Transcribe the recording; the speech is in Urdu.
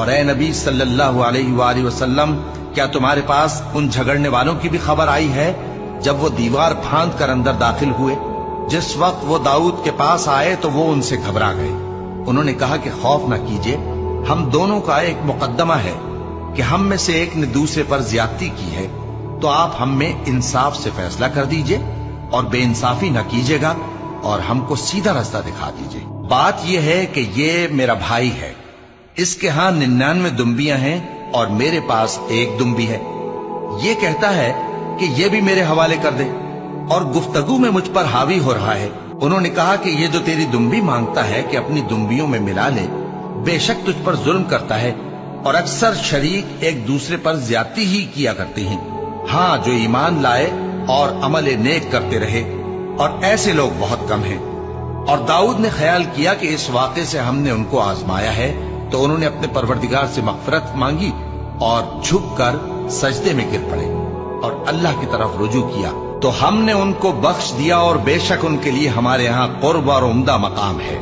اور اے نبی صلی اللہ علیہ وآلہ وسلم، کیا تمہارے پاس ان جھگڑنے والوں کی بھی خبر آئی ہے جب وہ دیوار پھاند کر اندر داخل ہوئے؟ جس وقت وہ داؤد کے پاس آئے تو وہ ان سے گھبرا گئے۔ انہوں نے کہا کہ خوف نہ کیجیے، ہم دونوں کا ایک مقدمہ ہے کہ ہم میں سے ایک نے دوسرے پر زیادتی کی ہے، تو آپ ہم میں انصاف سے فیصلہ کر دیجئے اور بے انصافی نہ کیجیے گا اور ہم کو سیدھا راستہ دکھا دیجئے۔ بات یہ ہے کہ یہ میرا بھائی ہے، اس کے ہاں 99 دمبیاں ہیں اور میرے پاس ایک دمبی ہے۔ یہ کہتا ہے کہ یہ بھی میرے حوالے کر دے، اور گفتگو میں مجھ پر حاوی ہو رہا ہے۔ انہوں نے کہا کہ یہ جو تیری دمبی مانگتا ہے کہ اپنی دمبیوں میں ملا لے، بے شک تجھ پر ظلم کرتا ہے، اور اکثر شریک ایک دوسرے پر زیادتی ہی کیا کرتے ہیں۔ ہاں، جو ایمان لائے اور عمل نیک کرتے رہے، اور ایسے لوگ بہت کم ہیں۔ اور داؤد نے خیال کیا کہ اس واقعے سے ہم نے ان کو آزمایا ہے، تو انہوں نے اپنے پروردگار سے مغفرت مانگی اور جھک کر سجدے میں گر پڑے اور اللہ کی طرف رجوع کیا، تو ہم نے ان کو بخش دیا، اور بے شک ان کے لیے ہمارے ہاں قرب اور عمدہ مقام ہے۔